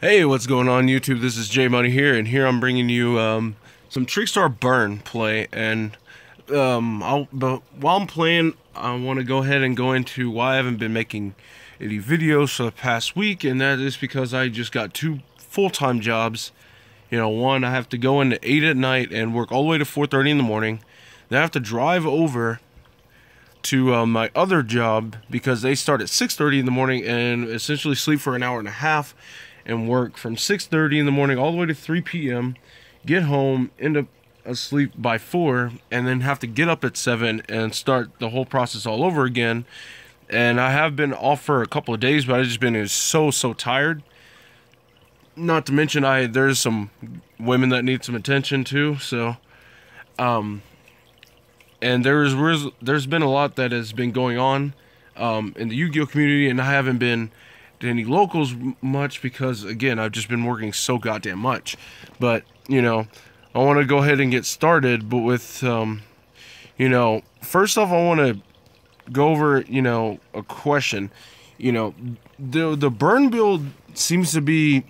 Hey, what's going on YouTube? This is J Money here, and here I'm bringing you some Trickstar Burn play. And but while I'm playing, I want to go ahead and go into why I haven't been making any videos for the past week, and that is because I just got two full-time jobs. You know, one, I have to go in at 8 at night and work all the way to 4:30 in the morning. Then I have to drive over to my other job because they start at 6:30 in the morning and essentially sleep for an hour and a half and work from 6:30 in the morning all the way to 3 p.m. Get home, end up asleep by 4, and then have to get up at 7 and start the whole process all over again. And I have been off for a couple of days, but I've just been so tired. Not to mention there's some women that need some attention too. So, and there's been a lot that has been going on in the Yu-Gi-Oh community, and I haven't been to any locals much because, again, I've just been working so goddamn much. But you know, I want to go ahead and get started. But with you know, first off, I want to go over a question. The burn build seems to be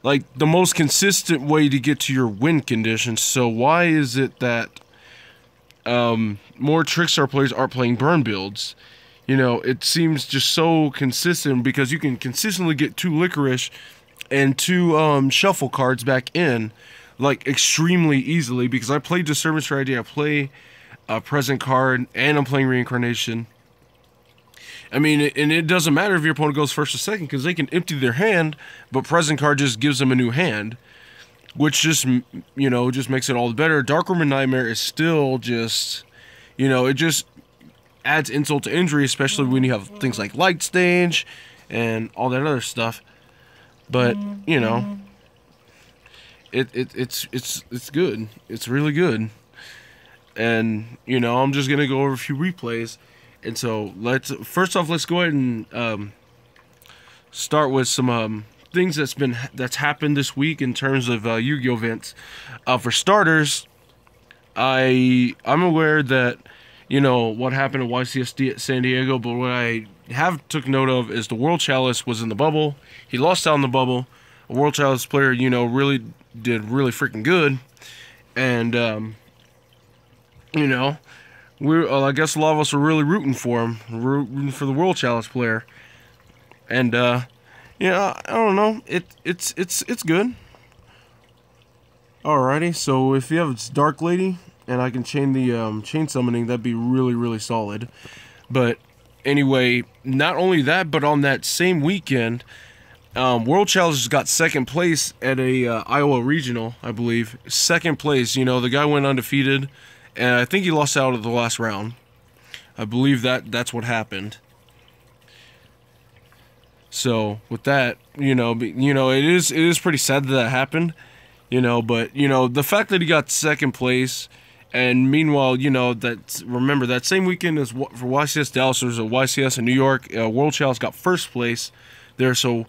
like the most consistent way to get to your win conditions. So why is it that more Trickstar players aren't playing burn builds? It seems just so consistent because you can consistently get 2 licorice and 2 shuffle cards back in, like, extremely easily. Because I play Disturbance Strategy, I play a present card, and I'm playing Reincarnation. I mean, and it doesn't matter if your opponent goes first or second, because they can empty their hand, but present card just gives them a new hand, which just, just makes it all the better. Darkroom and Nightmare is still just, it just adds insult to injury, especially when you have things like Light Stage and all that other stuff. But it's good. It's really good. And I'm just gonna go over a few replays. And so first off, let's go ahead and start with some things that's happened this week in terms of Yu-Gi-Oh events. For starters, I'm aware that what happened at YCSD at San Diego, but what I have took note of is the World Chalice was in the bubble. He lost out in the bubble. A World Chalice player, really did really freaking good. And I guess a lot of us were really rooting for him, rooting for the World Chalice player. And I don't know, it's good. Alrighty, so if you have this Dark Lady and I can chain the chain summoning, that'd be really solid. But anyway, not only that, but on that same weekend, World Challenge got second place at a Iowa regional, I believe. Second place, the guy went undefeated, and I think he lost out at the last round. I believe that's what happened. So with that, it is pretty sad that happened, but the fact that he got second place. And meanwhile, remember that same weekend as for YCS Dallas, there was a YCS in New York. World Chalice got first place there, so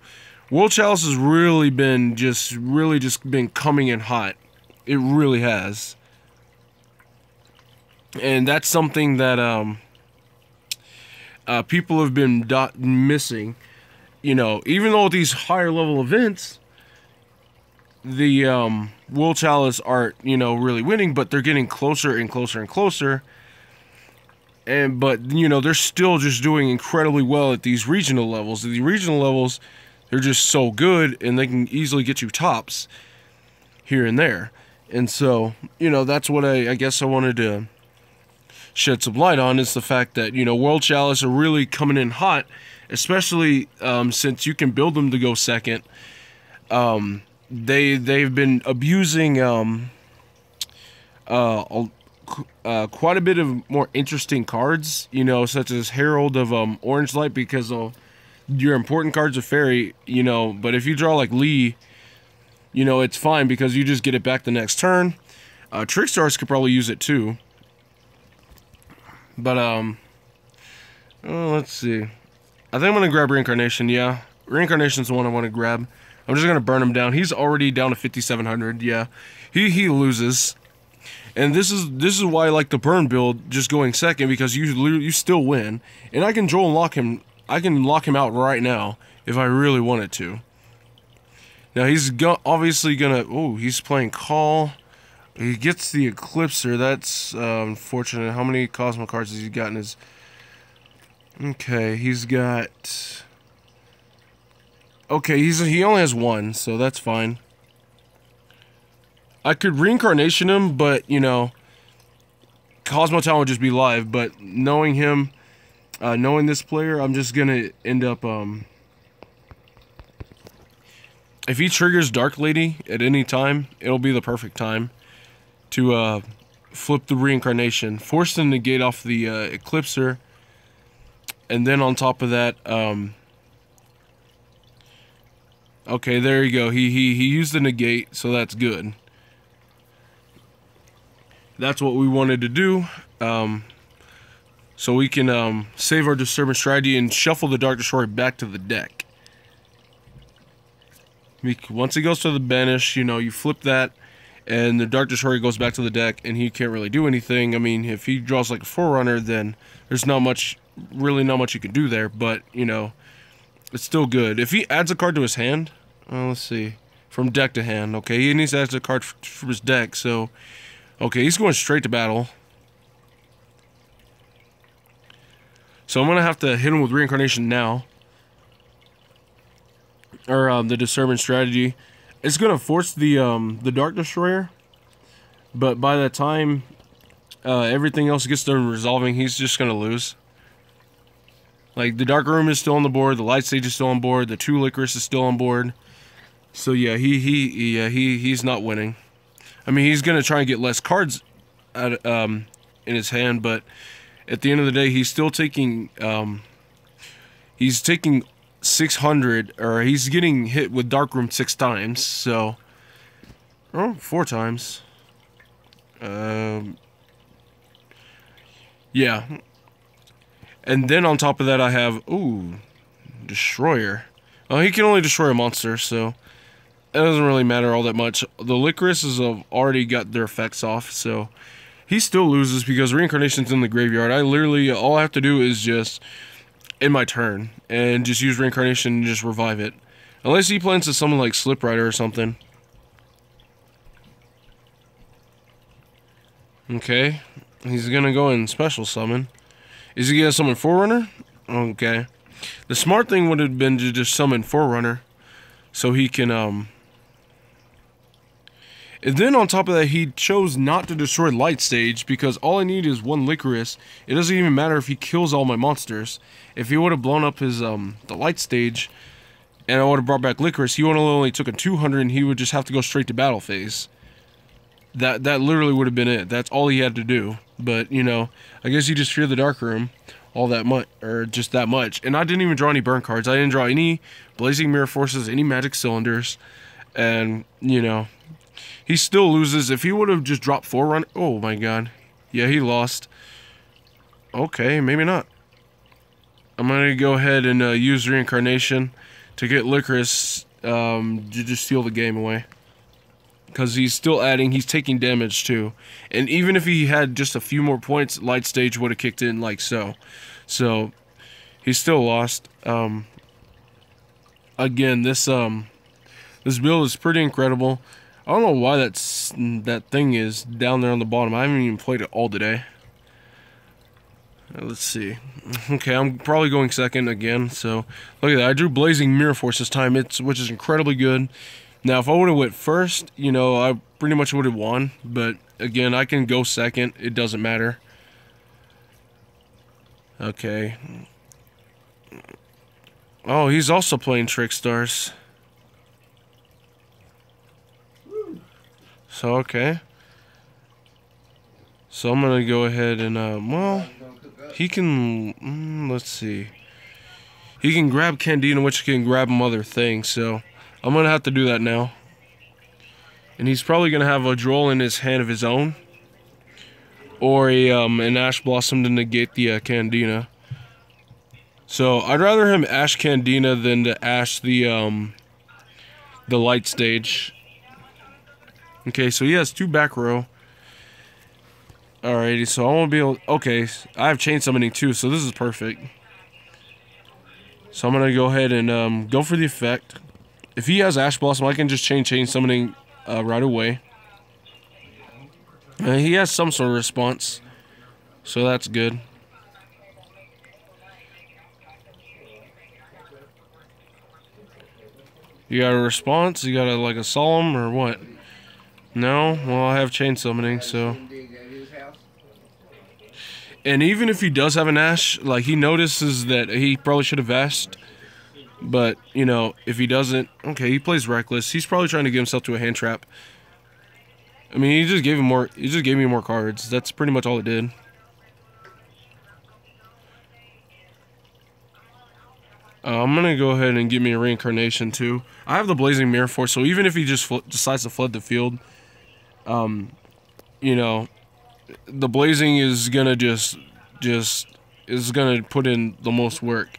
World Chalice has really just been coming in hot. It really has, and that's something that people have been missing. Even though these higher level events, the World Chalice aren't really winning, but they're getting closer and closer and closer. But they're still just doing incredibly well at these regional levels. At the regional levels, they're just so good, and they can easily get you tops here and there. And so that's what I guess I wanted to shed some light on, is the fact that World Chalice are really coming in hot, especially since you can build them to go second. They've been abusing quite a bit of more interesting cards, such as Herald of Orange Light, because your important cards are fairy, but if you draw like Lee, it's fine because you just get it back the next turn. Trickstars could probably use it too. But let's see. I think I'm gonna grab Reincarnation. Yeah, Reincarnation's the one I want to grab. I'm just gonna burn him down. He's already down to 5,700. Yeah, he loses, and this is why I like the burn build, just going second, because you still win, and I can lock him. I can lock him out right now if I really wanted to. Now he's obviously gonna. Oh, he's playing Call. He gets the Eclipser. That's unfortunate. How many Cosmo cards has he got in his? Okay, he's got. Okay, he only has one, so that's fine. I could reincarnation him, but you know, Cosmo Town would just be live. But knowing him, knowing this player, I'm just gonna end up if he triggers Dark Lady at any time, it'll be the perfect time to flip the reincarnation, force the negate off the Eclipser, and then on top of that, okay, there you go. He used the negate, so that's good. That's what we wanted to do, so we can save our Disturbance strategy and shuffle the Dark Destroyer back to the deck. Once he goes to the banish, you know, you flip that, and the Dark Destroyer goes back to the deck, and he can't really do anything. I mean, if he draws like a Forerunner, then there's really not much you can do there, but, you know, it's still good. If he adds a card to his hand, let's see, from deck to hand, okay, he needs to add a card from his deck, so, okay, he's going straight to battle. So I'm going to have to hit him with Reincarnation now. Or the Disturbance strategy. It's gonna force the Dark Destroyer, but by the time everything else gets done resolving, he's just gonna lose. Like, the Dark Room is still on the board, the Light Stage is still on board, the 2 Licorice is still on board. So yeah, he's not winning. I mean, he's gonna try and get less cards in his hand, but at the end of the day, he's still taking 600, or he's getting hit with Dark Room 6 times, so... Oh, 4 times. Yeah. And then on top of that I have... Ooh, Destroyer. Oh, he can only destroy a monster, so... It doesn't really matter all that much. The Licorices have already got their effects off, so... He still loses because Reincarnation's in the graveyard. All I have to do is just... in my turn, and just use Reincarnation and just revive it. Unless he plans to summon like Slip Rider or something. Okay, he's gonna go and special summon. Is he gonna summon Forerunner? Okay. The smart thing would have been to just summon Forerunner, so he can And then on top of that, he chose not to destroy Light Stage because all I need is 1 Licorice. It doesn't even matter if he kills all my monsters. If he would have blown up his the Light Stage, and I would have brought back Licorice, he would have only took a 200, and he would just have to go straight to battle phase. That literally would have been it. That's all he had to do. But you know, I guess he just feared the Dark Room all that much, or just that much. And I didn't even draw any burn cards. I didn't draw any Blazing Mirror Forces, any Magic Cylinders, and you know, he still loses. If he would have just dropped Forerunner, oh my god, yeah, he lost. Okay, maybe not. I'm gonna go ahead and use Reincarnation to get Licorice to just steal the game away. Because he's still adding, he's taking damage too. And even if he had just a few more points, Light Stage would have kicked in like so. So, he still lost. Again, this build is pretty incredible. I don't know why that thing is down there on the bottom. I haven't even played it all today. Let's see. Okay, I'm probably going second again. So, look at that. I drew Blazing Mirror Force this time, which is incredibly good. Now, if I would have went first, you know, I pretty much would have won. But, again, I can go second. It doesn't matter. Okay. Oh, he's also playing Trickstars. So, okay. So, I'm going to go ahead and, well, he can, let's see. He can grab Candina, which can grab him other things, so... I'm going to have to do that now. And he's probably going to have a Droll in his hand of his own. Or an Ash Blossom to negate the Candina. So, I'd rather him Ash Candina than to Ash the Light Stage. Okay, so he has 2 back row. Alrighty, so I won't be able... Okay, I have Chain Summoning too, so this is perfect. So I'm going to go ahead and go for the effect. If he has Ash Blossom, I can just chain summoning right away. He has some sort of response, so that's good. You got a response? You got a, like a solemn or what? No? Well, I have chain summoning, so. And even if he does have an Ash, like he notices that he probably should have asked. But, you know, if he doesn't, okay, he plays Reckless. He's probably trying to get himself to a hand trap. I mean, he just gave me more cards. That's pretty much all it did. I'm gonna go ahead and give me a reincarnation too. I have the Blazing Mirror Force, so even if he just decides to flood the field, you know, the Blazing is gonna just is gonna put in the most work.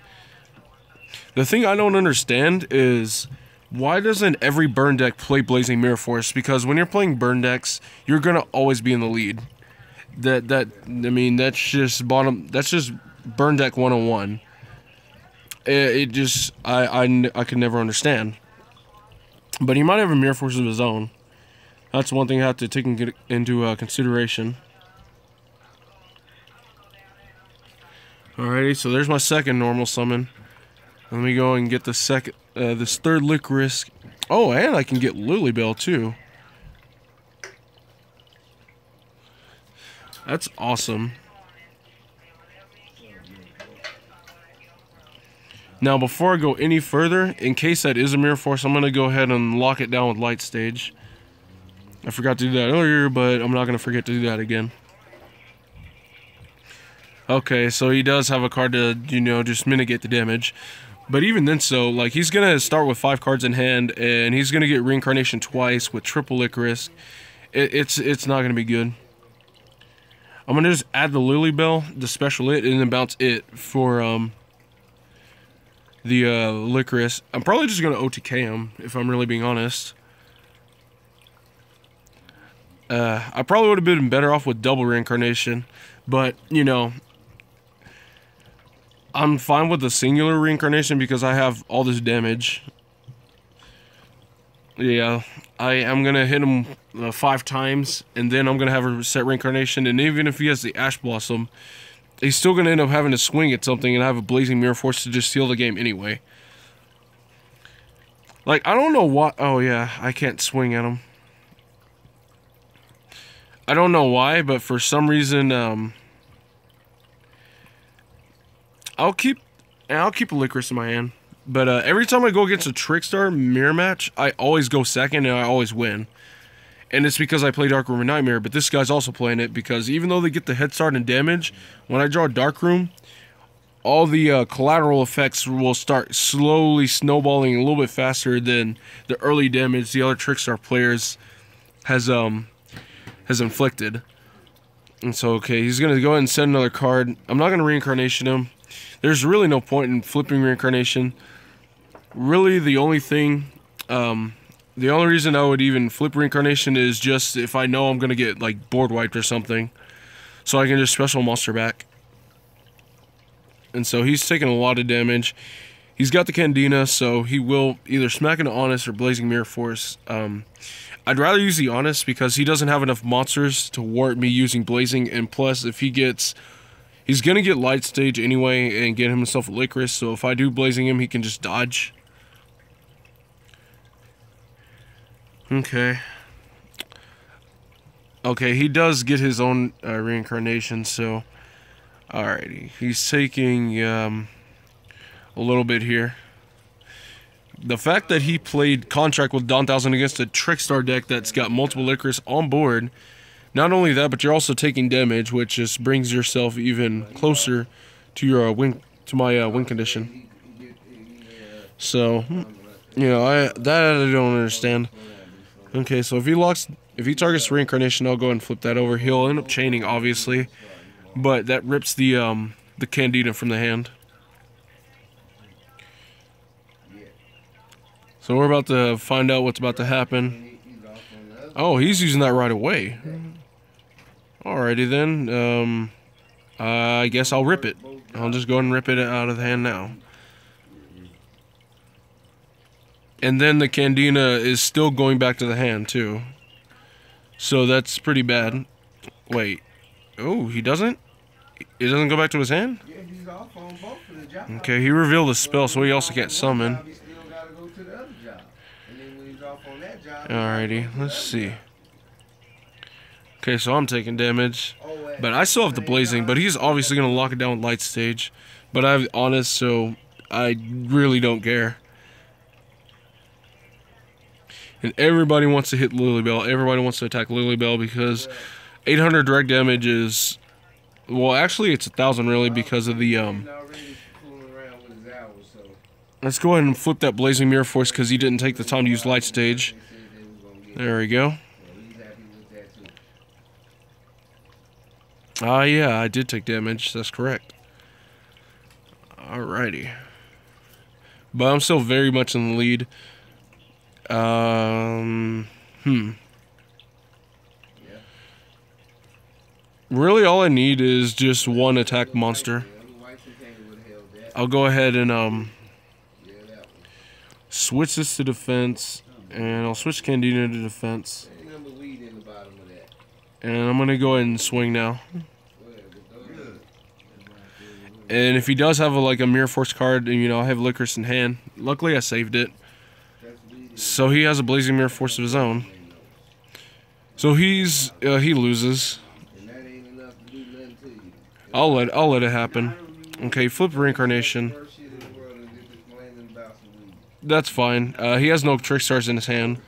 The thing I don't understand is why doesn't every burn deck play Blazing Mirror Force? Because when you're playing burn decks, you're gonna always be in the lead. I mean, that's just burn deck 101. It just I could never understand. But he might have a Mirror Force of his own. That's one thing I have to take into consideration. Alrighty, so there's my second normal summon. Let me go and get the this third Licorice. Oh, and I can get Lilybell too. That's awesome. Now, before I go any further, in case that is a Mirror Force, I'm going to go ahead and lock it down with Light Stage. I forgot to do that earlier, but I'm not going to forget to do that again. Okay, so he does have a card to, you know, just mitigate the damage. But even then, so, like, he's going to start with 5 cards in hand, and he's going to get Reincarnation twice with triple Licorice. It's not going to be good. I'm going to just add the Lilybell, the special it, and then bounce it for, the Licorice. I'm probably just going to OTK him, if I'm really being honest. I probably would have been better off with double Reincarnation, but, you know, I'm fine with the singular Reincarnation because I have all this damage. Yeah, I am going to hit him 5 times, and then I'm going to have a set Reincarnation, and even if he has the Ash Blossom, he's still going to end up having to swing at something and have a Blazing Mirror Force to just steal the game anyway. Like, I don't know why. Oh, yeah, I can't swing at him. I don't know why, but for some reason, I'll keep a Licorice in my hand. But every time I go against a Trickstar mirror match, I always go second and I always win. And it's because I play Dark Room and Nightmare, but this guy's also playing it because even though they get the head start and damage, when I draw Dark Room, all the collateral effects will start slowly snowballing a little bit faster than the early damage the other Trickstar players has inflicted. And so, okay, he's going to go ahead and set another card. I'm not going to Reincarnation him. There's really no point in flipping Reincarnation. Really, the only thing... the only reason I would even flip Reincarnation is just if I know I'm going to get, like, board wiped or something. So I can just special monster back. And so he's taking a lot of damage. He's got the Candina, so he will either smack into Honest or Blazing Mirror Force. I'd rather use the Honest because he doesn't have enough monsters to warrant me using Blazing. And plus, if he gets... He's going to get Light Stage anyway and get himself a Licorice. So if I do Blazing him, he can just dodge. Okay. Okay, he does get his own Reincarnation, so... Alrighty. He's taking a little bit here. The fact that he played Contract with Dawn Thousand against a Trickstar deck that's got multiple Licorice on board... Not only that, but you're also taking damage, which just brings yourself even closer to your win condition. So, you know, I don't understand. Okay, so if he targets Reincarnation, I'll go ahead and flip that over. He'll end up chaining, obviously, but that rips the Candida from the hand. So we're about to find out what's about to happen. Oh, he's using that right away. Alrighty then, I guess I'll rip it. I'll just go ahead and rip it out of the hand now. And then the Candina is still going back to the hand, too. So that's pretty bad. Wait. Oh, he doesn't? It doesn't go back to his hand? Yeah, he's off on both of the jobs. Okay, he revealed the spell, so he also can't summon. He still gotta go to the other job. And then when he's off on that job, Alrighty, let's see. Okay, so I'm taking damage. But I still have the blazing, but he's obviously going to lock it down with light stage. But I'm honest, so I really don't care. And everybody wants to hit Lilybell. Everybody wants to attack Lilybell because 800 direct damage is... Well, actually, it's 1,000 really because of the... Let's go ahead and flip that Blazing Mirror Force because he didn't take the time to use light stage. There we go. Yeah, I did take damage. That's correct. Alrighty. But I'm still very much in the lead. Really, all I need is just one attack monster. I'll go ahead and switch this to defense, and I'll switch Candina to defense. And I'm gonna go ahead and swing now. And if he does have a Mirror Force card, and I have Licorice in hand, luckily I saved it. So he has a Blazing Mirror Force of his own. So he loses. I'll let it happen. Okay, flip Reincarnation. That's fine. He has no Trickstars in his hand.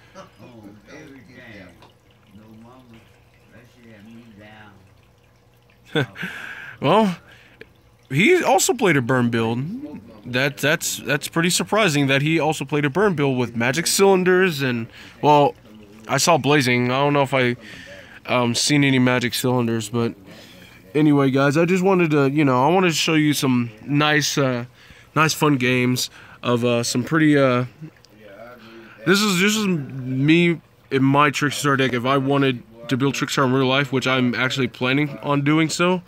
Well, he also played a burn build. That's pretty surprising that he also played a burn build with magic cylinders and, well, I saw blazing. I don't know if I seen any magic cylinders, but anyway, guys, I just wanted to, I wanted to show you some nice fun games of some pretty. This is me in my Trickstar deck. If I wanted to build Trickstar in real life, which I'm actually planning on doing so.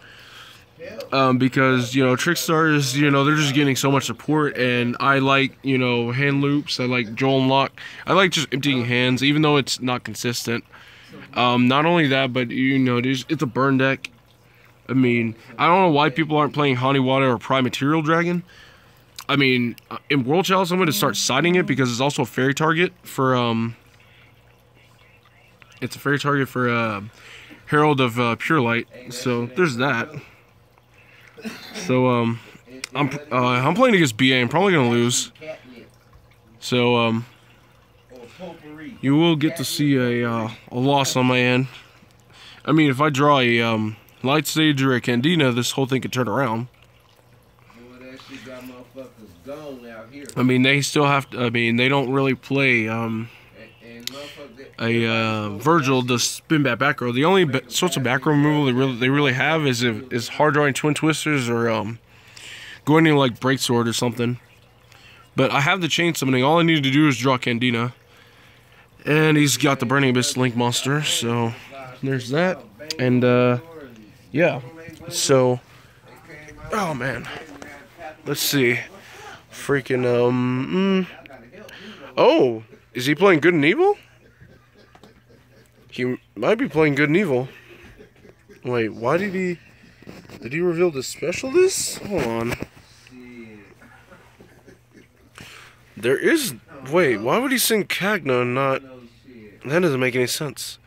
Because, Trickstars, they're just getting so much support, and I like, hand loops, I like Joel and Lock, I like just emptying hands, even though it's not consistent. Not only that, but, it's a burn deck. I mean, I don't know why people aren't playing Honey Water or Prime Material Dragon. I mean, in World Chalice, I'm going to start siding it, because it's also a fairy target for, Herald of Pure Light, so there's that. So, I'm playing against BA. I'm probably gonna lose. So, you will get to see a loss on my end. I mean, if I draw a light stage or a Candina, this whole thing could turn around. I mean, they still have to. I mean, they don't really play Virgil to spin back row. The only sorts of back row removal they really have is hard drawing Twin Twisters or going into like Break Sword or something. But I have the chain summoning. All I need to do is draw Candina, and he's got the Burning Abyss Link monster. So there's that, and yeah. So oh man, let's see, freaking oh, is he playing Good and Evil? He might be playing Good and Evil. Wait, why did he reveal the special this? Hold on. There is... Wait, why would he sing Cagna and not... That doesn't make any sense.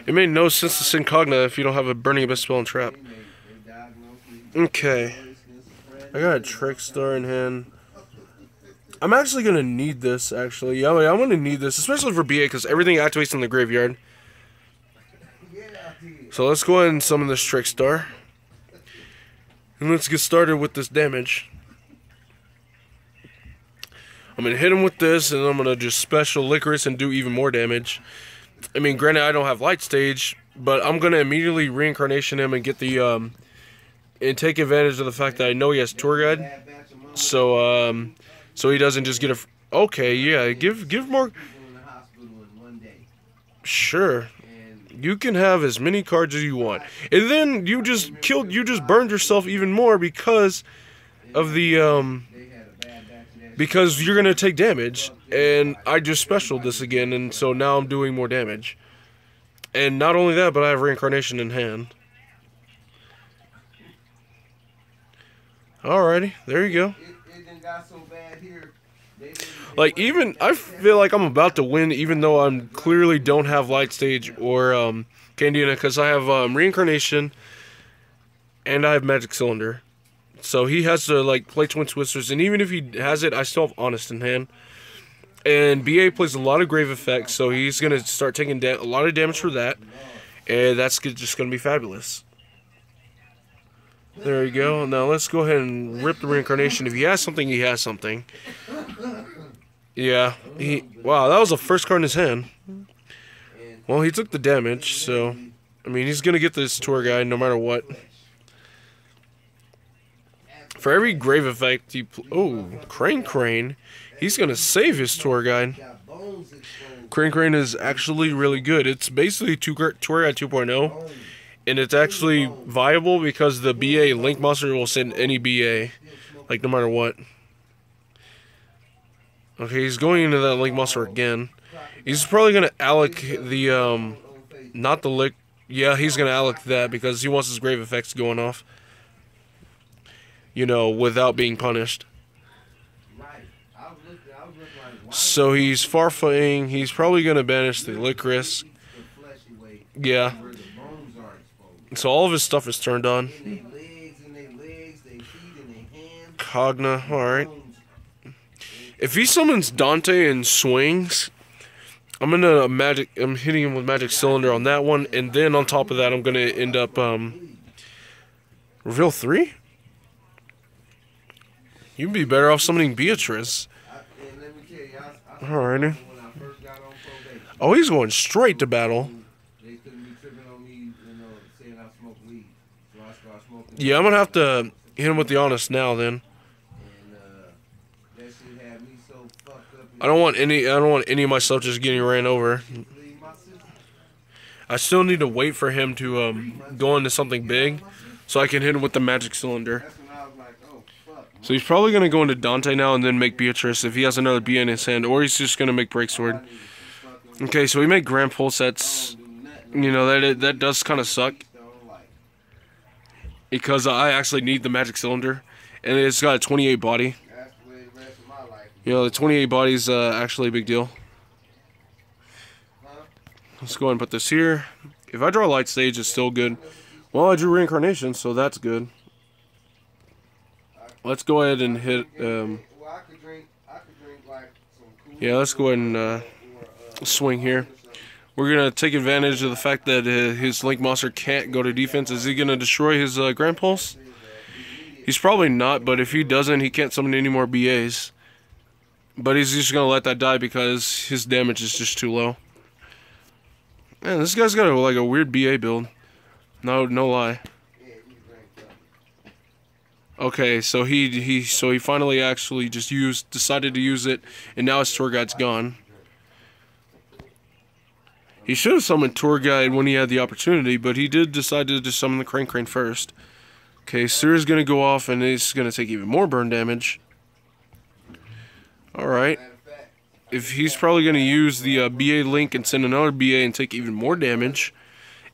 It made no sense to sing Cagna if you don't have a Burning Abyss spell and trap. Okay. I got a Trickstar in hand. I'm actually going to need this, actually. Yeah, I'm going to need this, especially for BA, because everything activates in the graveyard. So let's go ahead and summon this Trickstar. And let's get started with this damage. I'm going to hit him with this, and I'm going to just special Licorice and do even more damage. I mean, granted, I don't have Light Stage, but I'm going to immediately Reincarnation him and get the, and take advantage of the fact that I know he has Tour Guide. So, so he doesn't just get a... Okay, yeah, give more... Sure. You can have as many cards as you want. And then you just burned yourself even more because of the, because you're gonna take damage, and I just specialed this again, and so now I'm doing more damage. And not only that, but I have reincarnation in hand. Alrighty, there you go. It done got so bad here. Like, even, I feel like I'm about to win, even though I clearly don't have Light Stage or Candina, because I have Reincarnation and I have Magic Cylinder. So he has to, like, play Twin Twisters, and even if he has it, I still have Honest in hand. And BA plays a lot of Grave Effects, so he's going to start taking a lot of damage for that, and that's just going to be fabulous. There you go. Now let's go ahead and rip the Reincarnation. If he has something, he has something. Yeah, wow, that was the first card in his hand. Well, he took the damage, so, I mean, he's going to get this tour guide no matter what. For every Grave Effect, Crane, he's going to save his tour guide. Crane is actually really good. It's basically tour guide 2.0, and it's actually viable because the BA Link Monster will send any BA, like, no matter what. Okay, he's going into that Link Monster again. He's probably going to alloc the, not the Lick. Yeah, he's going to alloc that because he wants his Grave Effects going off. You know, without being punished. So he's Farfang. He's probably going to banish the Licorice. Yeah. So all of his stuff is turned on. Cogna, alright. If he summons Dante and swings, I'm hitting him with Magic Cylinder on that one, and then on top of that, I'm gonna end up reveal 3. You'd be better off summoning Beatrice. Alrighty. Oh, he's going straight to battle. Yeah, I'm gonna have to hit him with the Honest now then. I don't want any of my stuff just getting ran over. I still need to wait for him to go into something big so I can hit him with the Magic Cylinder. So he's probably going to go into Dante now and then make Beatrice if he has another B in his hand, or he's just going to make Breaksword. Okay, so we make Grand Pulse. That's, you know, that does kind of suck because I actually need the Magic Cylinder, and it's got a 28 body. You know, the 28 body is actually a big deal. Let's go ahead and put this here. If I draw Light Stage, it's still good. Well, I drew Reincarnation, so that's good. Let's go ahead and hit, yeah, let's go ahead and swing here. We're going to take advantage of the fact that his Link Monster can't go to defense. Is he going to destroy his Grand Pulse? He's probably not, but if he doesn't, he can't summon any more BAs. But he's just going to let that die because his damage is just too low. Man, this guy's got like a weird BA build. No lie. Okay, so he finally actually just decided to use it, and now his tour guide's gone. He should have summoned tour guide when he had the opportunity, but he did decide to just summon the Crane first. Okay, Sura's gonna go off, and it's gonna take even more burn damage. All right. If he's probably gonna use the BA Link and send another BA and take even more damage.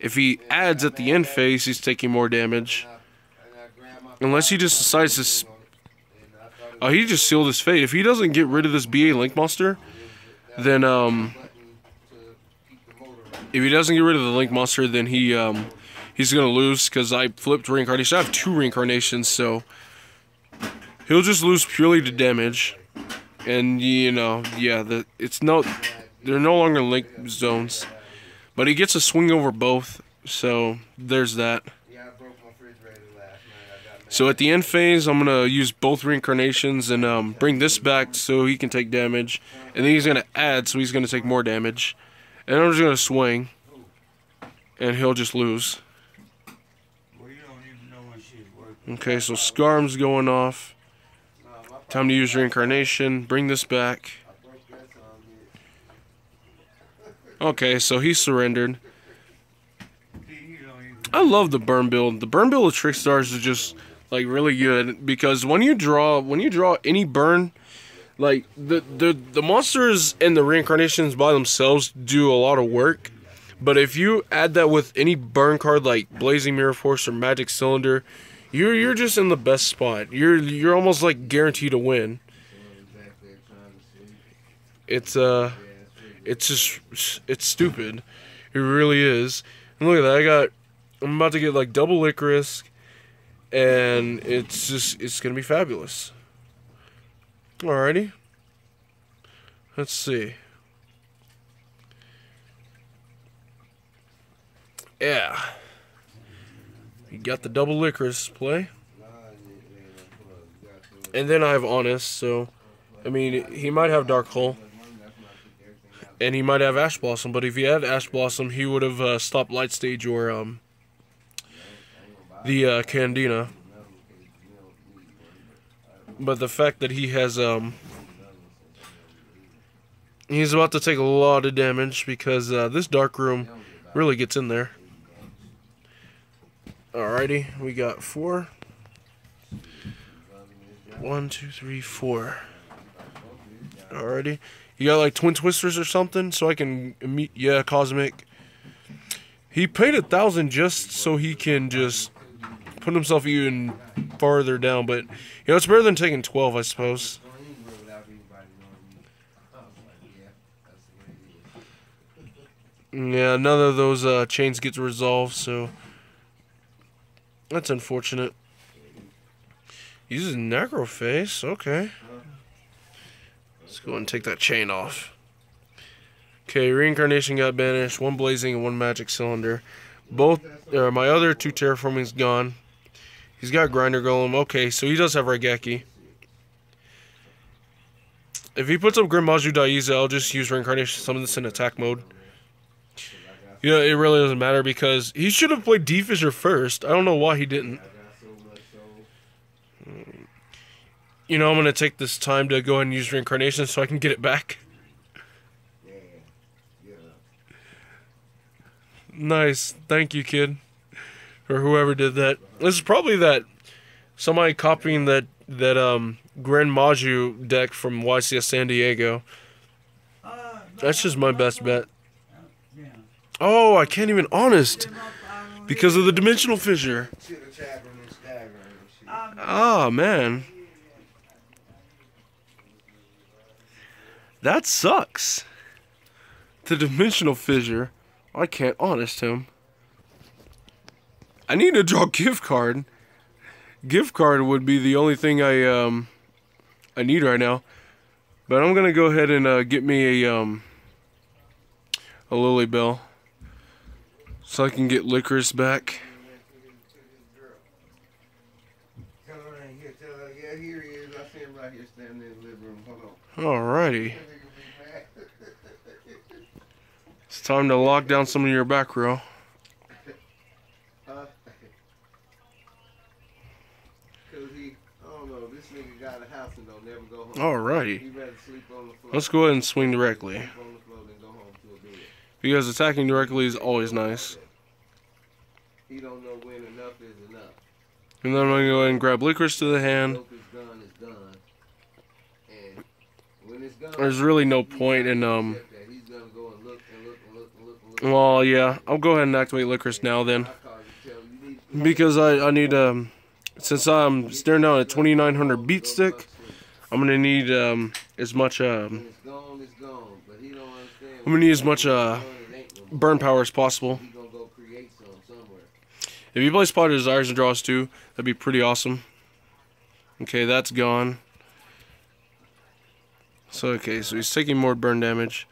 If he adds at the end phase, he's taking more damage. Unless he just decides to... Oh, he just sealed his fate. If he doesn't get rid of this BA Link Monster, then, if he doesn't get rid of the Link Monster, then he's going to lose, because I flipped Reincarnation. I have 2 Reincarnations, so... He'll just lose purely to damage. And, you know, yeah, they're no longer Link zones. But he gets a swing over both, so there's that. So at the end phase, I'm going to use both Reincarnations and bring this back so he can take damage. And then he's going to add, so he's going to take more damage. And I'm just going to swing. And he'll just lose. Okay, so Scarm's going off. Time to use Reincarnation. Bring this back. Okay, so he surrendered. I love the burn build. The burn build of Trickstars is just... like really good, because when you draw any burn, Like the monsters and the reincarnations by themselves do a lot of work, but if you add that with any burn card like Blazing Mirror Force or Magic Cylinder, you're just in the best spot. You're almost like guaranteed to win. It's it's stupid. It really is. And look at that. I'm about to get like double licorice, and it's gonna be fabulous. Alrighty. Let's see. Yeah. You got the double licorice play. And then I have Honest, so I mean he might have Dark Hole. And he might have Ash Blossom, but if he had Ash Blossom, he would have stopped Light Stage or the Candina. But the fact that he has he's about to take a lot of damage because this Dark Room really gets in there. Alrighty, we got 4. 1, 2, 3, 4. Alrighty. You got like Twin Twisters or something so I can meet, yeah, Cosmic. He paid 1,000 just so he can just put himself even farther down, but you know it's better than taking 12, I suppose. Yeah, none of those chains get resolved, so that's unfortunate. Uses Necroface, okay. Let's go and take that chain off. Okay, Reincarnation got banished. 1 Blazing and 1 Magic Cylinder. Both, my other 2 Terraforming's gone. He's got Grinder Golem. Okay, so he does have Raigeki. If he puts up Grim Maju Daiza, I'll just use Reincarnation, summon this in attack mode. Yeah, it really doesn't matter because he should have played D-Fissure first. I don't know why he didn't. You know, I'm going to take this time to go ahead and use Reincarnation so I can get it back. Nice. Thank you, kid. Or whoever did that. This is probably that somebody copying that Grand Maju deck from YCS San Diego. That's just my best bet. Oh, I can't even Honest because of the Dimensional Fissure. Oh, man. That sucks. The Dimensional Fissure. I can't Honest him. I need to draw Gift Card. Gift Card would be the only thing I need right now. But I'm gonna go ahead and get me a Lily Bell so I can get Licorice back. Alrighty. It's time to lock down some of your back row. Alrighty. Let's go ahead and swing directly. Because attacking directly is always nice. And then I'm going to go ahead and grab Licorice to the hand. There's really no point in, well, yeah, I'll go ahead and activate Licorice now then. Because I need, since I'm staring down at 2,900 beat stick, I'm going to need as much, I'm going to need as much burn power as possible. If you play Spot of Desires and draws 2, that'd be pretty awesome. Okay, that's gone. So, okay, so he's taking more burn damage.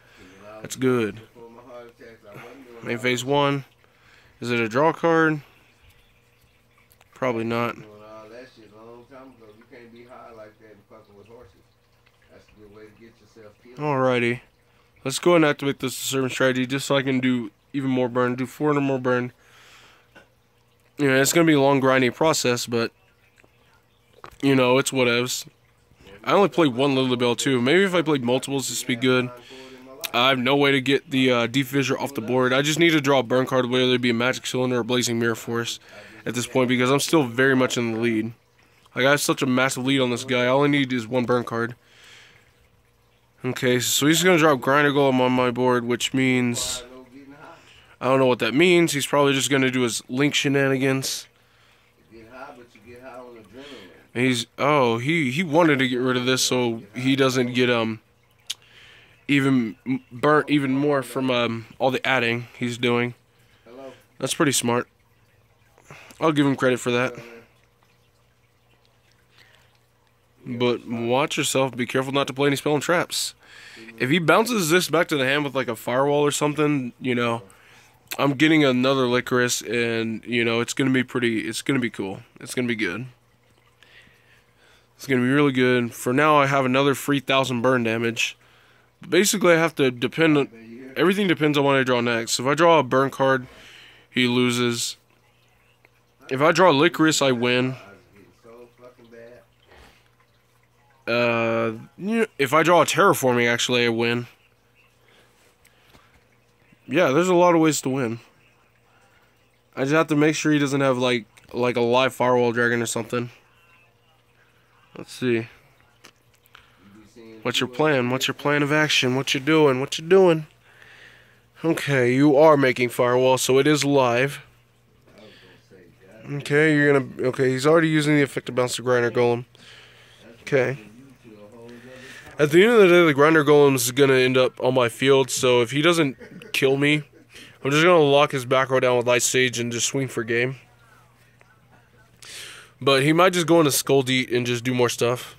That's good. Main phase 1. Is it a draw card? Probably not. Alrighty. Let's go and activate this Servant Strategy just so I can do even more burn. Do 400 more burn. You know, it's going to be a long, grindy process, but, you know, it's whatevs. I only played 1 Lily Bell, too. Maybe if I played multiples, this would be good. I have no way to get the D-Fissure off the board. I just need to draw a burn card, whether it be a Magic Cylinder or Blazing Mirror Force at this point, because I'm still very much in the lead. Like, I have such a massive lead on this guy. All I need is 1 burn card. Okay, so he's gonna drop Grinder Golem on my board, which means I don't know what that means. He's probably just gonna do his Link shenanigans. You get high, but you get high on adrenaline. And he wanted to get rid of this so he doesn't get even burnt even more from all the adding he's doing. Hello. That's pretty smart. I'll give him credit for that. But watch yourself. Be careful not to play any spell and traps. If he bounces this back to the hand with like a firewall or something, you know, I'm getting another Licorice, and you know it's gonna be pretty. It's gonna be cool. It's gonna be good. It's gonna be really good. For now, I have another 3,000 burn damage. Basically, I have to depend on everything. Depends on what I draw next. If I draw a burn card, he loses. If I draw Licorice, I win. If I draw a terraforming, actually, I win. Yeah, there's a lot of ways to win. I just have to make sure he doesn't have like a live firewall dragon or something. Let's see. What's your plan? What's your plan of action? What you doing? What you doing? Okay, you are making firewall, so it is live. Okay, you're gonna. Okay, he's already using the effect to bounce the Grinder Golem. Okay. At the end of the day, the Grinder Golem is gonna end up on my field, so if he doesn't kill me, I'm just gonna lock his back row down with Light Sage and just swing for game. But he might just go into Skull Deet and just do more stuff.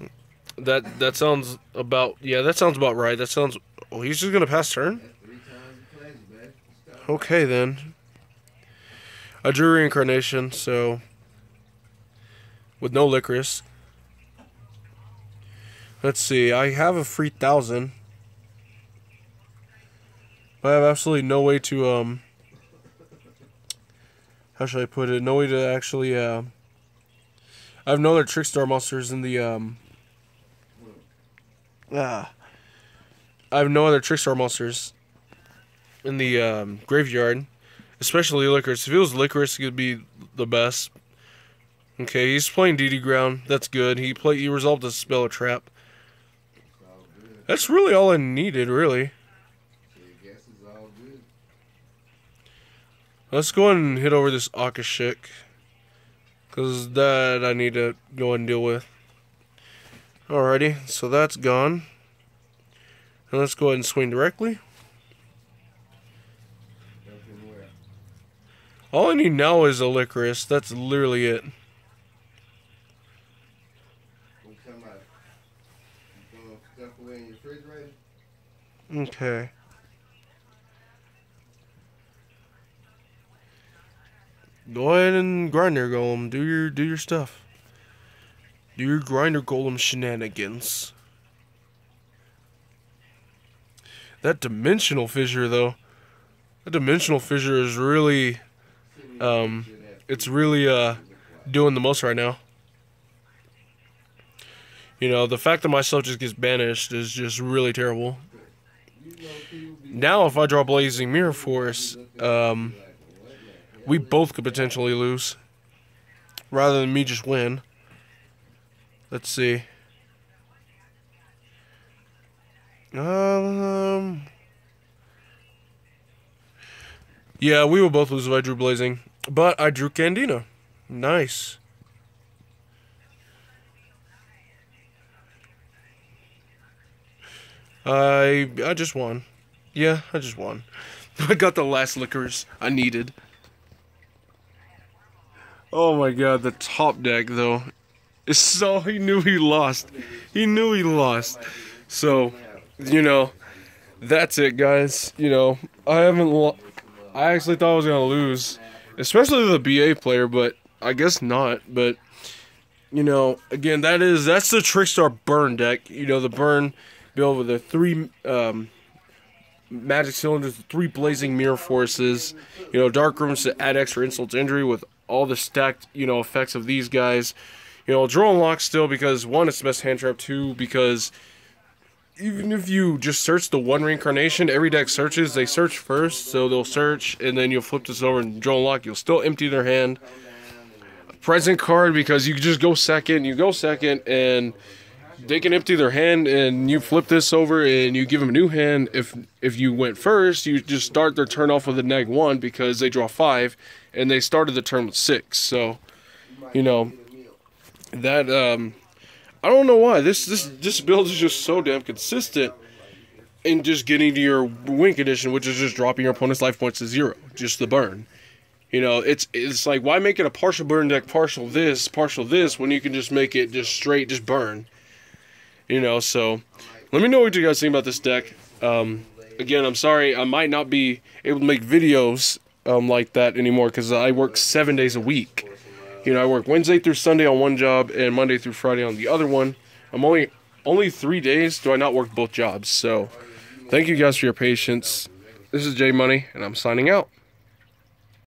That sounds about that sounds about right. That sounds. Oh, he's just gonna pass turn. Okay then. I drew Reincarnation, so with no Licorice. Let's see. I have a 3,000. I have absolutely no way to how should I put it? No way to actually I have no other Trickstar monsters in the I have no other Trickstar monsters in the graveyard, especially Licorice. If it was Licorice, it would be the best. Okay, he's playing DD Ground. That's good. He resolved a spell or trap. That's really all I needed, really. Let's go ahead and hit over this Akashik, because that I need to go ahead and deal with. Alrighty, so that's gone. And let's go ahead and swing directly. All I need now is a Licorice. That's literally it. Okay. Go ahead and Grinder Golem. Do your stuff. Do your Grinder Golem shenanigans. That Dimensional Fissure, though. That Dimensional Fissure is really, it's really doing the most right now. You know, the fact that my stuff just gets banished is just really terrible. Now, if I draw Blazing Mirror Force, we both could potentially lose, rather than me just win. Let's see. Yeah, we will both lose if I drew Blazing, but I drew Candina. Nice. I just won. Yeah, I just won. I got the last Licorice I needed. Oh my god, the top deck though. It's so he knew he lost. He knew he lost. So, you know, that's it, guys. You know, I actually thought I was gonna lose, especially the BA player, but I guess not. But you know, again, that's the Trickstar Burn deck. You know, the Burn build with the 3 magic cylinders, 3 blazing mirror forces. You know, dark rooms to add extra insult to injury with all the stacked, you know, effects of these guys. You know, draw and lock still because 1, it's the best hand trap. 2, because even if you just search the 1 reincarnation, every deck searches. They search first, so they'll search, and then you'll flip this over and draw and lock. You'll still empty their hand. Present card because you just go second. You go second, and they can empty their hand, and you flip this over, and you give them a new hand. If you went first, you just start their turn off with a -1 because they draw 5, and they started the turn with 6. So, you know, that I don't know why this build is just so damn consistent in just getting to your win condition, which is just dropping your opponent's life points to 0, just the burn. You know, it's like, why make it a partial burn deck, partial this, when you can just make it just straight, just burn. You know, so let me know what you guys think about this deck. Again, I'm sorry, I might not be able to make videos like that anymore because I work 7 days a week. You know, I work Wednesday through Sunday on one job and Monday through Friday on the other one. I'm only 3 days do I not work both jobs. So, thank you guys for your patience. This is J Money, and I'm signing out.